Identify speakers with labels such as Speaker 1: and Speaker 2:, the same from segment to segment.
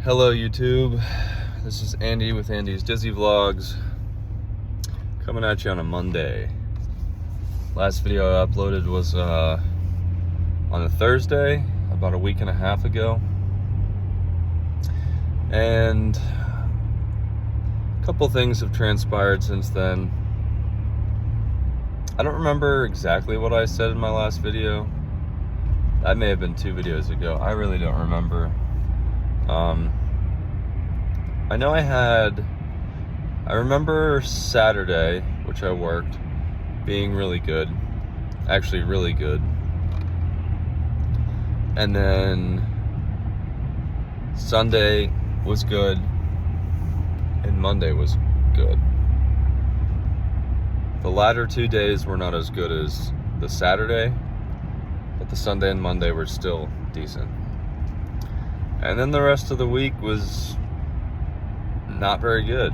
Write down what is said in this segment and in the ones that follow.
Speaker 1: Hello YouTube, this is Andy with Andy's Dizzy Vlogs, coming at you on a Monday. Last video I uploaded was on a Thursday, about a week and a half ago. And a couple things have transpired since then. I don't remember exactly what I said in my last video. That may have been 2 videos ago. I really don't remember. I know I remember Saturday, which I worked, being really good. Actually really good. And then Sunday was good, and Monday was good. The latter 2 days were not as good as the Saturday, but the Sunday and Monday were still decent. And then the rest of the week was not very good.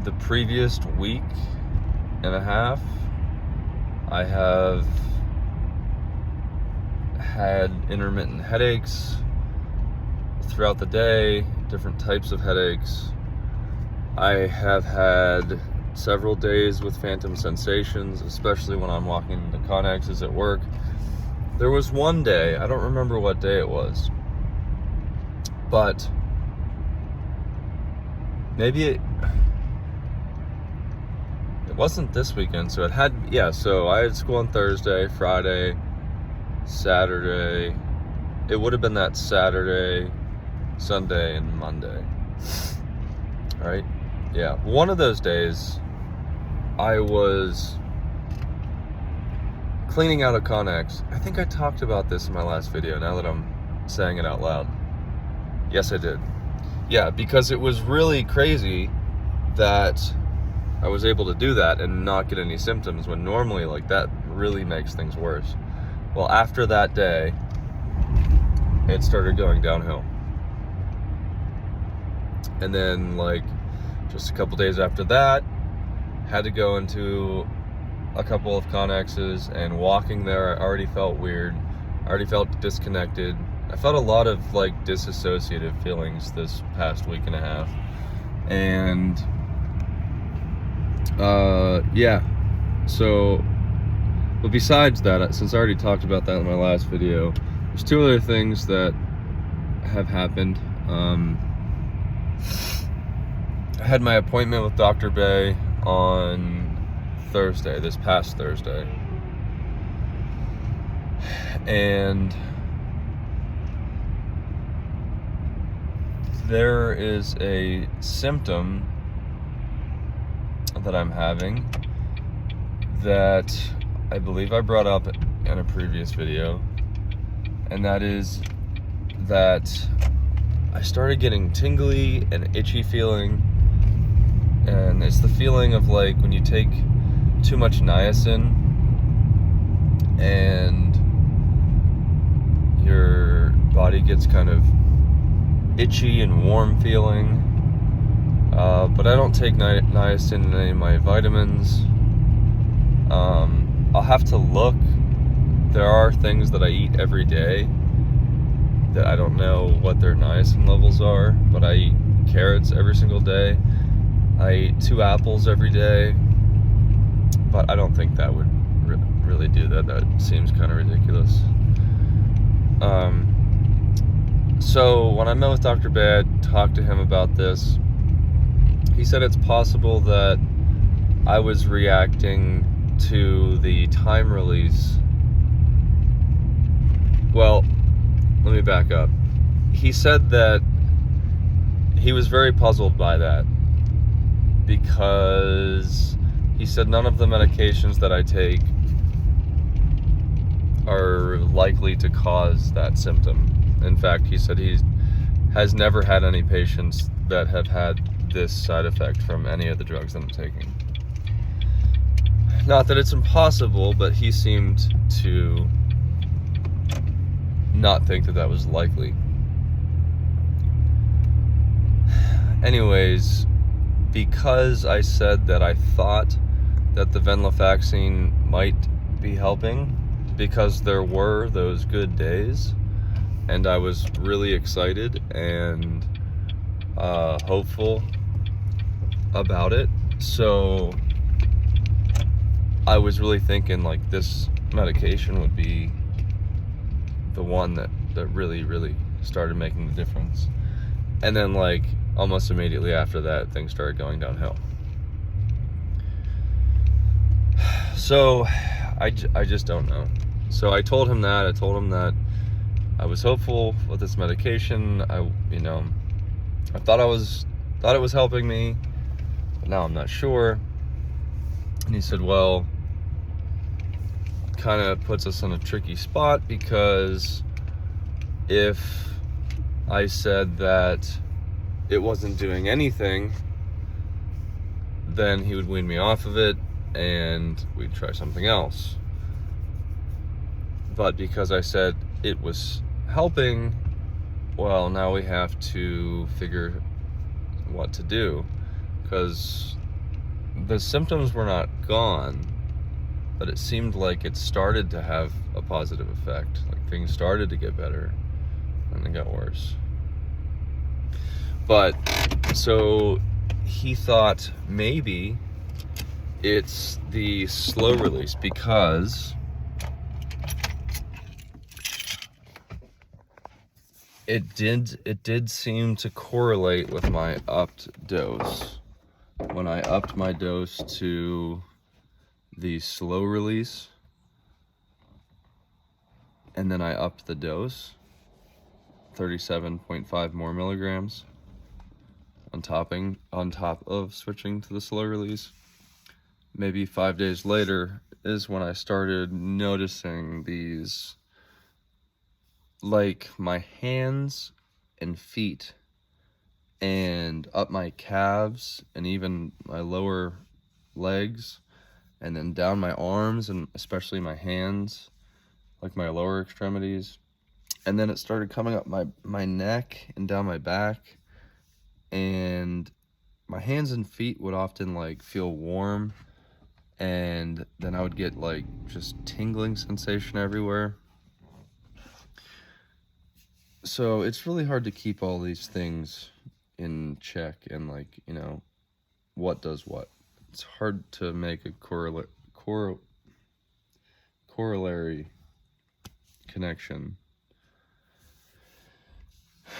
Speaker 1: The previous week and a half, I have had intermittent headaches throughout the day, different types of headaches. I have had several days with phantom sensations, especially when I'm walking into Connex's at work. There was one day, I don't remember what day it was, but maybe it wasn't this weekend, so so I had school on Thursday, Friday, Saturday. It would have been that Saturday, Sunday, and Monday. All right? Yeah, one of those days, I was cleaning out a Connex. I think I talked about this in my last video, now that I'm saying it out loud. Yes, I did. Yeah, because it was really crazy that I was able to do that and not get any symptoms, when normally like that really makes things worse. Well, after that day, it started going downhill. And then like just a couple days after that, had to go into a couple of Connexes, and walking there I already felt weird. I already felt disconnected. I felt a lot of like disassociative feelings this past week and a half. And yeah, so, but besides that, since I already talked about that in my last video, there's 2 other things that have happened. I had my appointment with Dr. Bay on Thursday, this past Thursday, and there is a symptom that I'm having that I believe I brought up in a previous video, and that is that I started getting tingly and itchy feeling. And it's the feeling of like when you take too much niacin and your body gets kind of itchy and warm feeling. But I don't take niacin in any of my vitamins. I'll have to look. There are things that I eat every day that I don't know what their niacin levels are, but I eat carrots every single day. I eat 2 apples every day, but I don't think that would really do that. That seems kind of ridiculous. So when I met with Dr. Bay, I talked to him about this. He said it's possible that I was reacting to the time release. Well, let me back up. He said that he was very puzzled by that, because he said none of the medications that I take are likely to cause that symptom. In fact, he said he has never had any patients that have had this side effect from any of the drugs that I'm taking. Not that it's impossible, but he seemed to not think that that was likely. Anyways, because I said that I thought that the venlafaxine might be helping, because there were those good days, and I was really excited and hopeful about it. So I was really thinking like this medication would be the one that really started making the difference. And then like almost immediately after that, things started going downhill. So I just don't know. So I told him that. I told him that I was hopeful with this medication. I thought it was helping me, but now I'm not sure. And he said, well, kind of puts us in a tricky spot, because if I said that it wasn't doing anything, then he would wean me off of it and we'd try something else. But because I said it was helping, well, now we have to figure what to do, because the symptoms were not gone, but it seemed like it started to have a positive effect. Like things started to get better and it got worse. But so he thought maybe it's the slow release, because it did seem to correlate with my upped dose. When I upped my dose to the slow release, and then I upped the dose 37.5 more milligrams on top of switching to the slow release, maybe 5 days later is when I started noticing these, like my hands and feet and up my calves and even my lower legs, and then down my arms and especially my hands, like my lower extremities. And then it started coming up my neck and down my back, and my hands and feet would often like feel warm, and then I would get like just tingling sensation everywhere. So it's really hard to keep all these things in check and like, what does what. It's hard to make a corollary connection.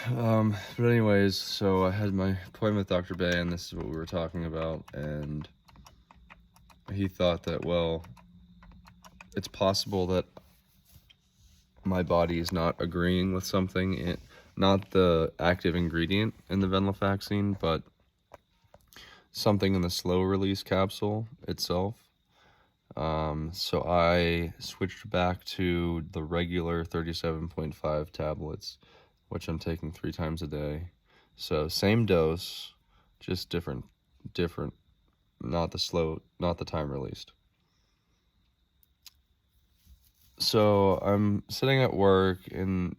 Speaker 1: But anyways, so I had my appointment with Dr. Bay, and this is what we were talking about, and he thought that, well, it's possible that my body is not agreeing with something, not the active ingredient in the venlafaxine, but something in the slow release capsule itself. So I switched back to the regular 37.5 tablets, which I'm taking 3 times a day. So same dose, just different, not the time released. So I'm sitting at work, and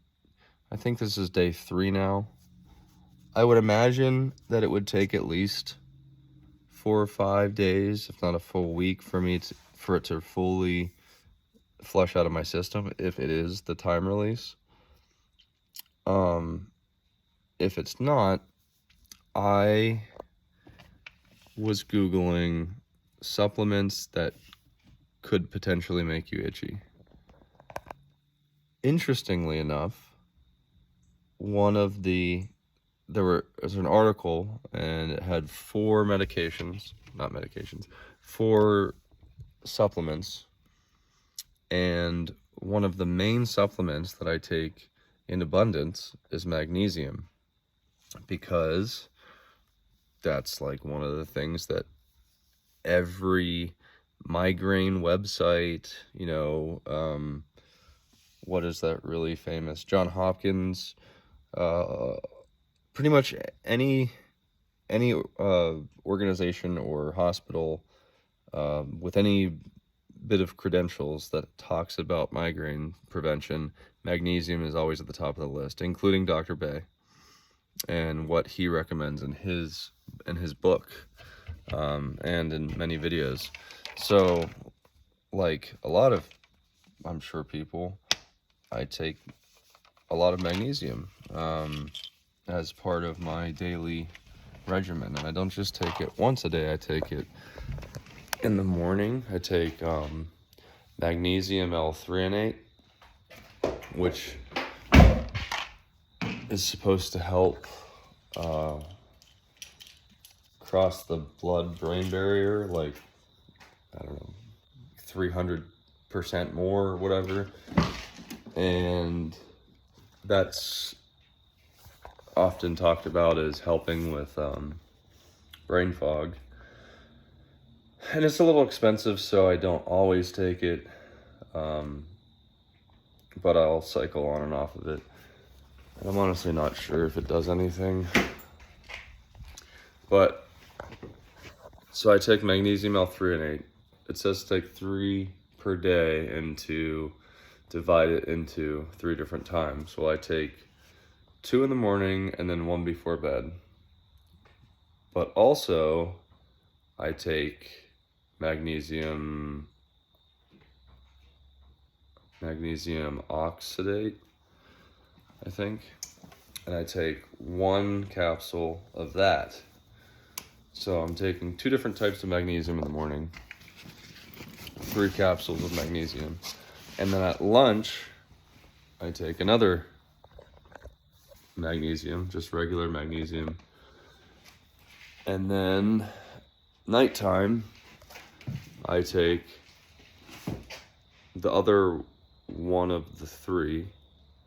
Speaker 1: I think this is day 3 now. I would imagine that it would take at least 4 or 5 days, if not a full week, for it to fully flush out of my system, if it is the time release. If it's not, I was Googling supplements that could potentially make you itchy. Interestingly enough, there was an article, and it had 4 supplements, and one of the main supplements that I take in abundance is magnesium, because that's like one of the things that every migraine website, what is that really famous, John Hopkins, pretty much any organization or hospital with any bit of credentials that talks about migraine prevention, magnesium is always at the top of the list, including Dr. Bay and what he recommends in his book, and in many videos. So like a lot of I'm sure people, I take a lot of magnesium as part of my daily regimen. And I don't just take it once a day, I take it in the morning. I take magnesium L-threonate, which is supposed to help cross the blood-brain barrier, like, I don't know, 300% more or whatever. And that's often talked about as helping with brain fog. And it's a little expensive, so I don't always take it, but I'll cycle on and off of it. And I'm honestly not sure if it does anything. But, so I take magnesium L-threonate. It says to take 3 per day and to divide it into 3 different times. Well, I take 2 in the morning and then 1 before bed. But also, I take magnesium oxidate, I think. And I take 1 capsule of that. So I'm taking 2 different types of magnesium in the morning, 3 capsules of magnesium. And then at lunch, I take another magnesium, just regular magnesium. And then nighttime, I take the other one of the 3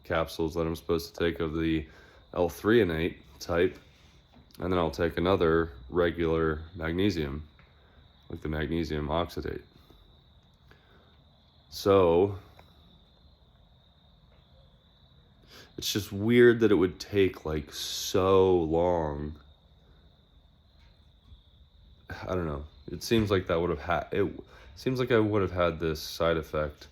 Speaker 1: capsules that I'm supposed to take of the L-threonate type, and then I'll take another regular magnesium, like the magnesium oxidate. So it's just weird that it would take like so long. I don't know. It seems like that would have had, it seems like I would have had this side effect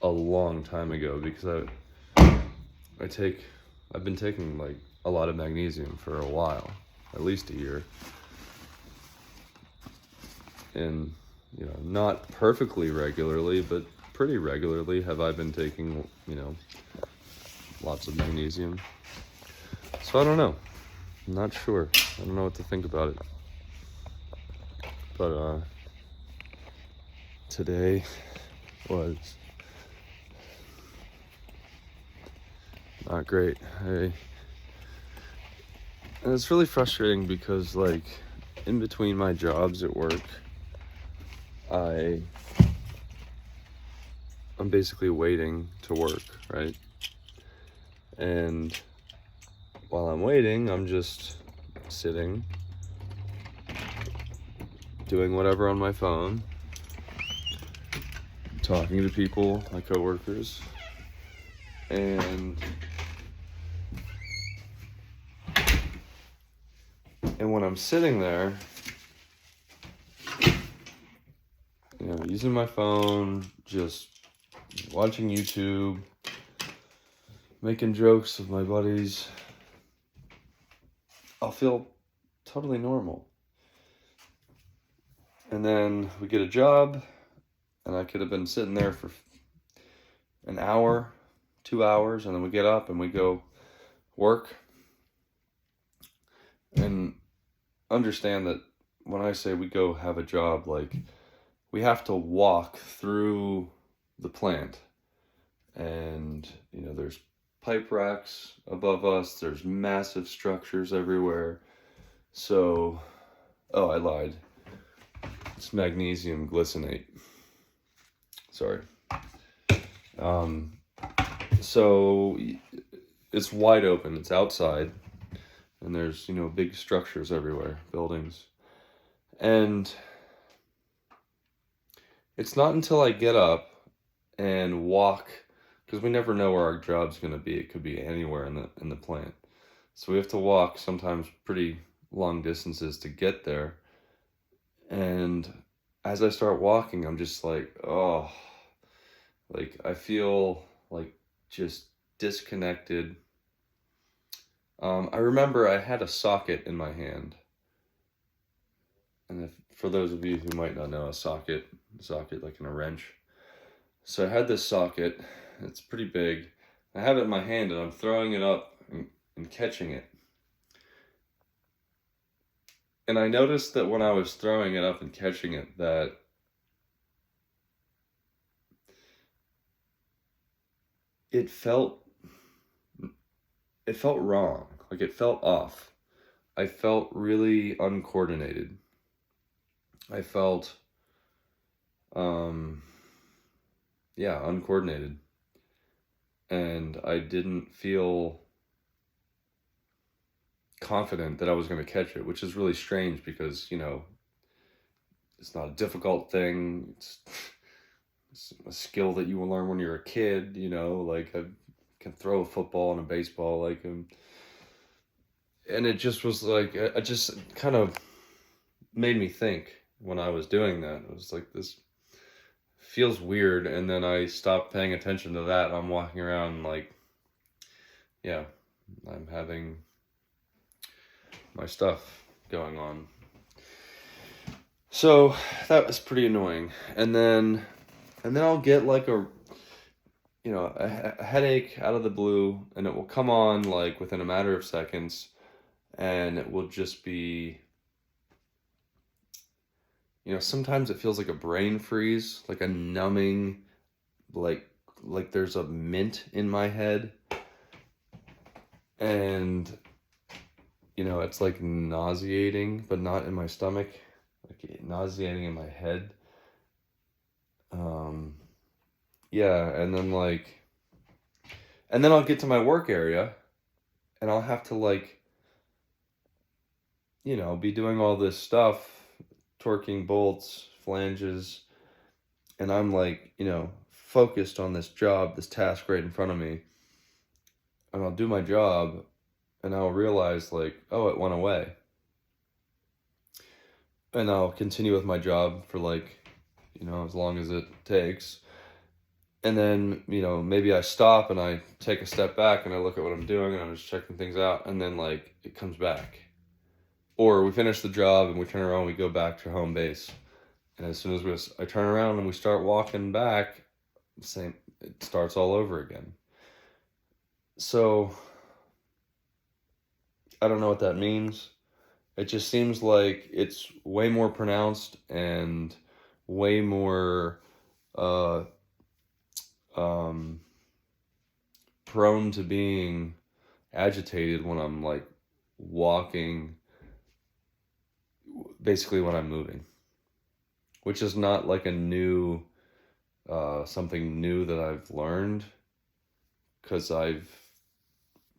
Speaker 1: a long time ago, because I've been taking like a lot of magnesium for a while, at least a year. And, you know, not perfectly regularly, but pretty regularly have I been taking, you know, lots of magnesium. So I don't know. I'm not sure. I don't know what to think about it. But today was not great. And it's really frustrating because, like, in between my jobs at work, I'm basically waiting to work, right? And while I'm waiting, I'm just sitting, doing whatever on my phone, talking to people, my coworkers, and when I'm sitting there, you know, using my phone, just watching YouTube, making jokes with my buddies, I'll feel totally normal. And then we get a job, and I could have been sitting there for an hour, 2 hours, and then we get up and we go work. And understand that when I say we go have a job, like, we have to walk through the plant. And, you know, there's pipe racks above us, there's massive structures everywhere. So, oh, I lied. It's magnesium glycinate. Sorry. So it's wide open, it's outside, and there's, you know, big structures everywhere, buildings. And it's not until I get up and walk, because we never know where our job's going to be. It could be anywhere in the plant. So we have to walk sometimes pretty long distances to get there. And as I start walking, I'm just like, oh, like I feel like just disconnected. I remember I had a socket in my hand. And for those of you who might not know, a socket like in a wrench. So I had this socket. It's pretty big. I have it in my hand and I'm throwing it up and catching it. And I noticed that when I was throwing it up and catching it, that it felt wrong. Like it felt off. I felt really uncoordinated. I felt uncoordinated. And I didn't feel confident that I was going to catch it, which is really strange because, it's not a difficult thing. It's a skill that you will learn when you're a kid, like I can throw a football and a baseball, and it just was like, it just kind of made me think when I was doing that. It was like, this feels weird, and then I stopped paying attention to that, and I'm walking around like, yeah, I'm having my stuff going on. So that was pretty annoying. And then I'll get like a headache out of the blue, and it will come on like within a matter of seconds, and it will just be, sometimes it feels like a brain freeze, like a numbing, like there's a mint in my head, and it's like nauseating, but not in my stomach, like nauseating in my head. And then I'll get to my work area, and I'll have to be doing all this stuff, torquing bolts, flanges, and I'm focused on this job, this task right in front of me, and I'll do my job, and I'll realize oh, it went away. And I'll continue with my job for as long as it takes. And then, maybe I stop and I take a step back and I look at what I'm doing and I'm just checking things out, and then it comes back. Or we finish the job and we turn around and we go back to home base. And as soon as I turn around and we start walking back, it starts all over again. So I don't know what that means. It just seems like it's way more pronounced and way more prone to being agitated when I'm walking, basically when I'm moving, which is not a new something new that I've learned, because I've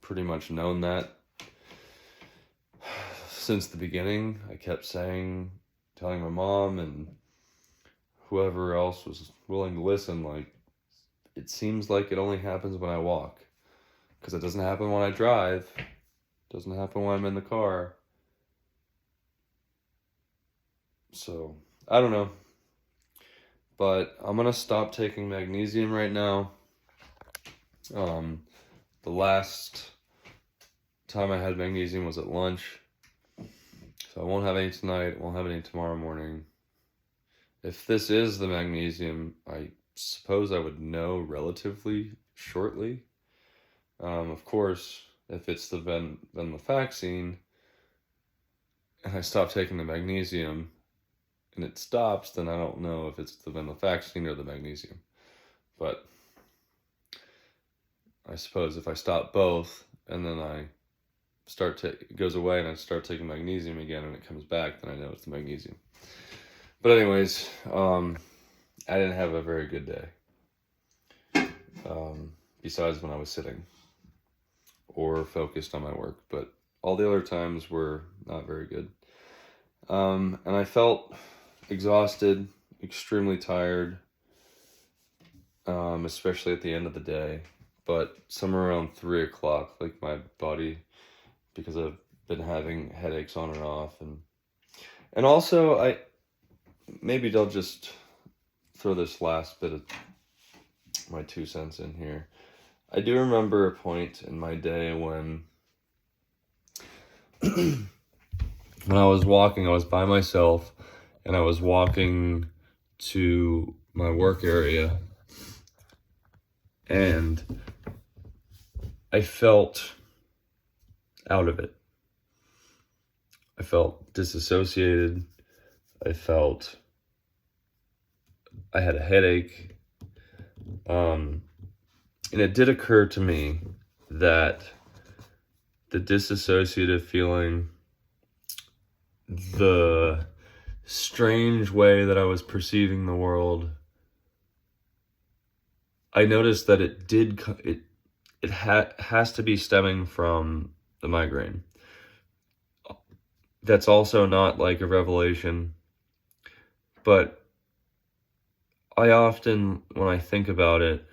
Speaker 1: pretty much known that since the beginning. I kept telling my mom and whoever else was willing to listen, it seems like it only happens when I walk, because it doesn't happen when I drive. It doesn't happen when I'm in the car. So I don't know, but I'm gonna stop taking magnesium right now. The last time I had magnesium was at lunch, so I won't have any tonight, won't have any tomorrow morning. If this is the magnesium, I suppose I would know relatively shortly. Of course, if it's the venlafaxine and I stop taking the magnesium and it stops, then I don't know if it's the venlafaxine or the magnesium. But I suppose if I stop both and then it goes away and I start taking magnesium again and it comes back, then I know it's the magnesium. But anyways, I didn't have a very good day, besides when I was sitting or focused on my work, but all the other times were not very good. And I felt exhausted, extremely tired, especially at the end of the day, but somewhere around 3 o'clock, my body, because I've been having headaches on and off, and also maybe they'll just throw this last bit of my 2 cents in here. I do remember a point in my day when when I was walking, I was by myself, and I was walking to my work area, and I felt out of it. I felt disassociated. I had a headache. And it did occur to me that the disassociative feeling, the strange way that I was perceiving the world, I noticed that it has to be stemming from the migraine. That's also not like a revelation, but I often, when I think about it,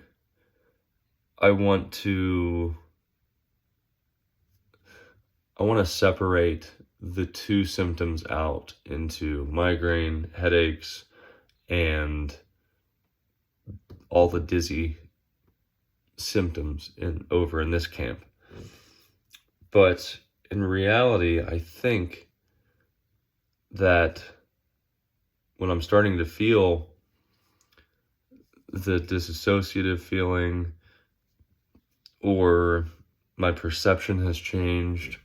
Speaker 1: I want to separate the two symptoms out into migraine, headaches, and all the dizzy symptoms over in this camp. But in reality, I think that when I'm starting to feel the disassociative feeling, or my perception has changed,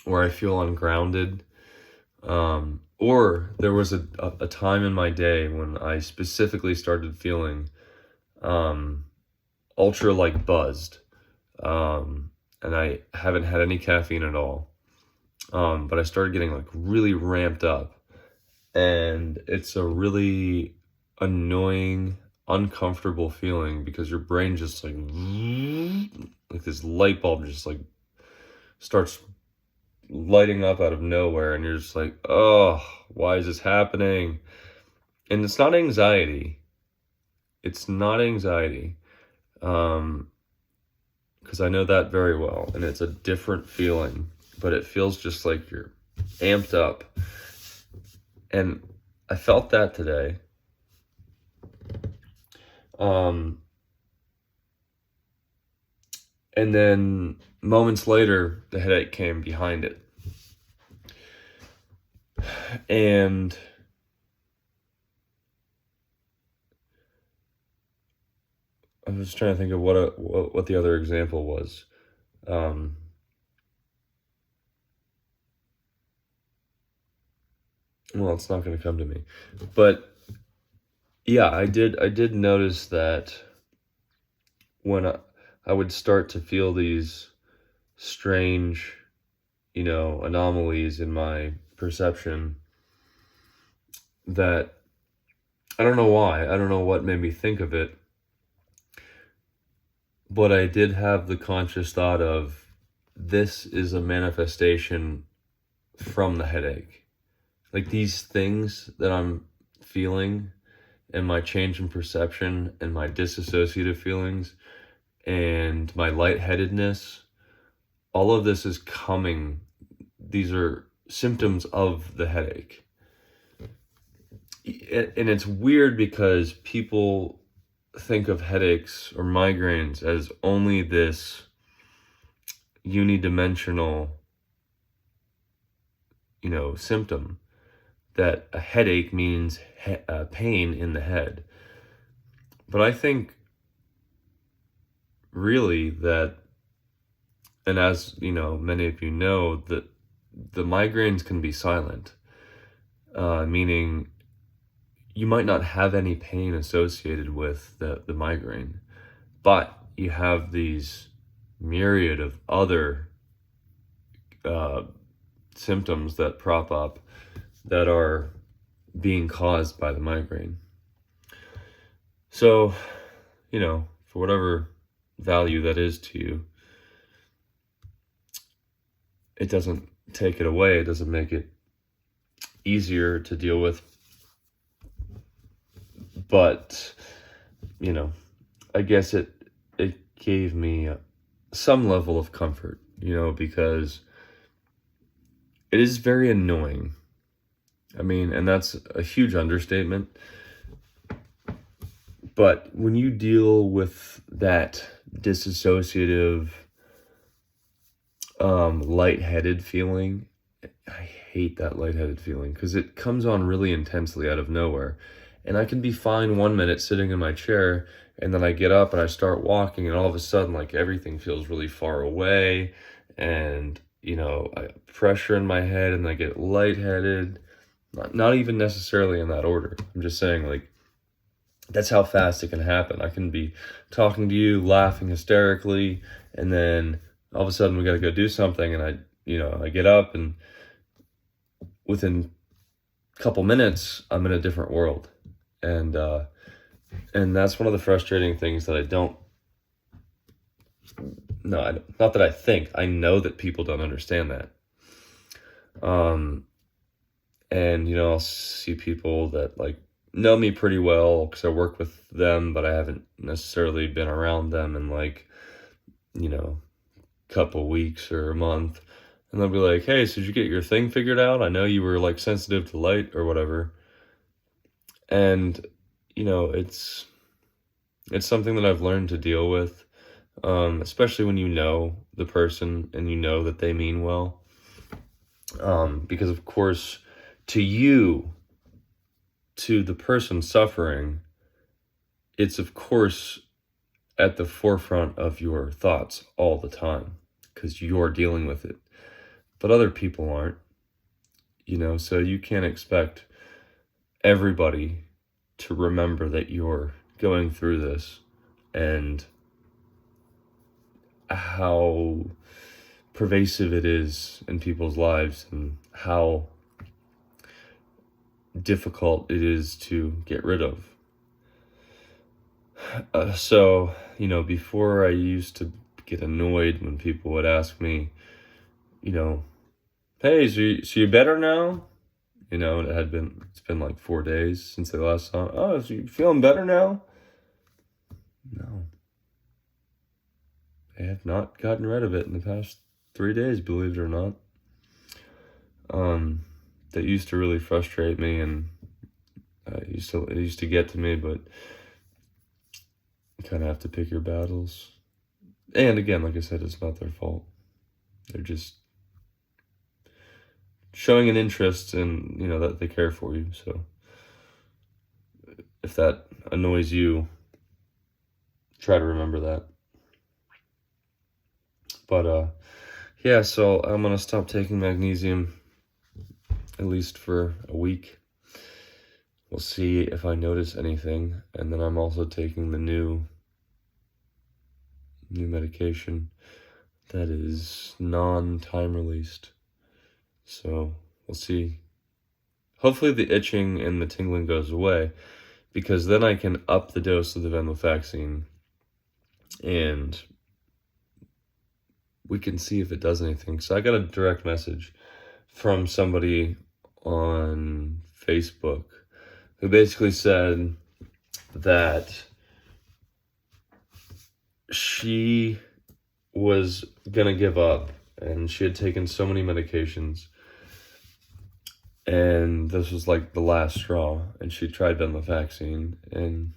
Speaker 1: or I feel ungrounded, or there was a time in my day when I specifically started feeling ultra like buzzed, and I haven't had any caffeine at all, but I started getting like really ramped up, and it's a really annoying, uncomfortable feeling because your brain just like this light bulb just like starts lighting up out of nowhere, and you're just like, oh, why is this happening? And it's not anxiety. Because I know that very well, and it's a different feeling, but it feels just like you're amped up. And I felt that today. And then moments later, the headache came behind it. And I was trying to think of what the other example was. Well, it's not going to come to me. But yeah, I did notice that when I would start to feel these strange, anomalies in my perception, that I don't know why. I don't know what made me think of it, but I did have the conscious thought of, this is a manifestation from the headache. Like, these things that I'm feeling, and my change in perception, and my disassociative feelings, and my lightheadedness, all of this is coming. These are symptoms of the headache. And it's weird because people think of headaches or migraines as only this unidimensional, symptom, that a headache means pain in the head. But I think really that, and as many of you know, that the migraines can be silent, meaning you might not have any pain associated with the migraine, but you have these myriad of other symptoms that prop up that are being caused by the migraine. So, for whatever value that is to you, it doesn't take it away. It doesn't make it easier to deal with. But, I guess it gave me some level of comfort, because it is very annoying. I mean, and that's a huge understatement. But when you deal with that disassociative, lightheaded feeling, I hate that lightheaded feeling because it comes on really intensely out of nowhere. And I can be fine 1 minute sitting in my chair, And then I get up and I start walking, and all of a sudden, like, everything feels really far away, and, you know, I have pressure in my head, and I get lightheaded. Not even necessarily in that order. I'm just saying, like, that's how fast it can happen. I can be talking to you, laughing hysterically, and then all of a sudden we got to go do something, and I get up, and within a couple minutes, I'm in a different world. And that's one of the frustrating things that not that I think, I know that people don't understand that. And, you know, I'll see people that, like, know me pretty well because I work with them, but I haven't necessarily been around them in, like, you know, a couple weeks or a month. And they'll be like, hey, so did you get your thing figured out? I know you were, like, sensitive to light or whatever. And, you know, it's something that I've learned to deal with, especially when you know the person and you know that they mean well. Because, of course, to the person suffering, it's, of course, at the forefront of your thoughts all the time because you're dealing with it. But other people aren't, you know, so you can't expect everybody to remember that you're going through this and how pervasive it is in people's lives and how difficult it is to get rid of. So, you know, before I used to get annoyed when people would ask me, you know, hey, so you better now? You know, it's been like 4 days since they last saw. Oh, so you feeling better now? No. I have not gotten rid of it in the past 3 days, believe it or not. That used to really frustrate me, and it used to get to me, but you kind of have to pick your battles. And again, like I said, it's not their fault. They're just showing an interest in, you know, that they care for you. So if that annoys you, try to remember that. But yeah, so I'm gonna stop taking magnesium at least for a week. We'll see if I notice anything. And then I'm also taking the new medication that is non-time released. So we'll see. Hopefully the itching and the tingling goes away, because then I can up the dose of the venlafaxine and we can see if it does anything. So I got a direct message from somebody on Facebook who basically said that she was gonna give up, and she had taken so many medications, and this was like the last straw, and she tried venlafaxine, and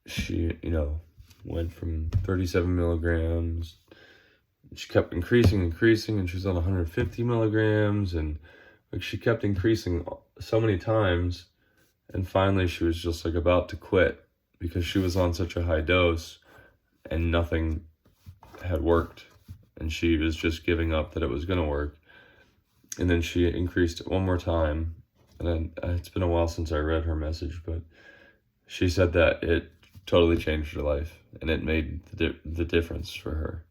Speaker 1: she, you know, went from 37 milligrams, she kept increasing, and she was on 150 milligrams, and like she kept increasing so many times, and finally she was just like about to quit because she was on such a high dose and nothing had worked, and she was just giving up that it was going to work. And then she increased it one more time, and then it's been a while since I read her message, but she said that it totally changed her life and it made the difference for her.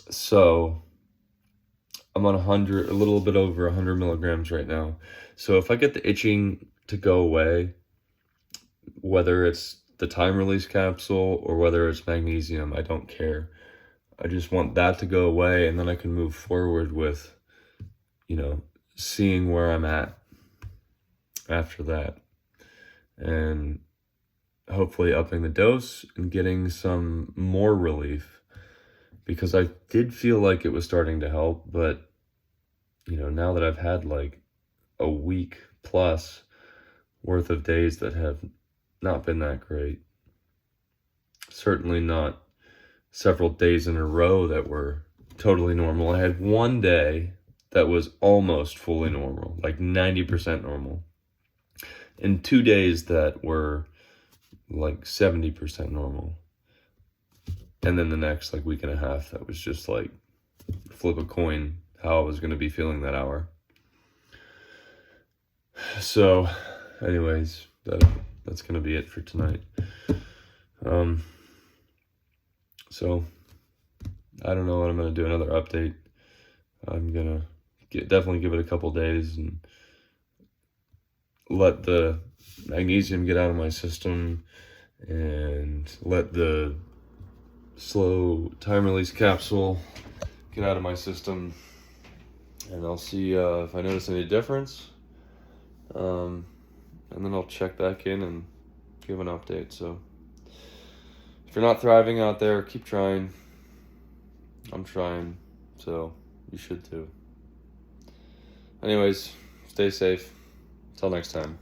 Speaker 1: So I'm on a little bit over 100 milligrams right now. So if I get the itching to go away, whether it's the time release capsule or whether it's magnesium, I don't care. I just want that to go away, and then I can move forward with, you know, seeing where I'm at after that, and hopefully upping the dose and getting some more relief, because I did feel like it was starting to help, but, you know, now that I've had like a week plus worth of days that have not been that great, certainly not several days in a row that were totally normal. I had one day that was almost fully normal, like 90% normal, and 2 days that were like 70% normal. And then the next like week and a half, that was just like flip a coin how I was going to be feeling that hour. So anyways, that's going to be it for tonight. So I don't know what I'm going to do, another update. I'm going to definitely give it a couple days and let the magnesium get out of my system and let the slow time release capsule get out of my system, and I'll see if I notice any difference, and then I'll check back in and give an update. So if you're not thriving out there, keep trying. I'm trying, so you should too. Anyways, stay safe. Until next time.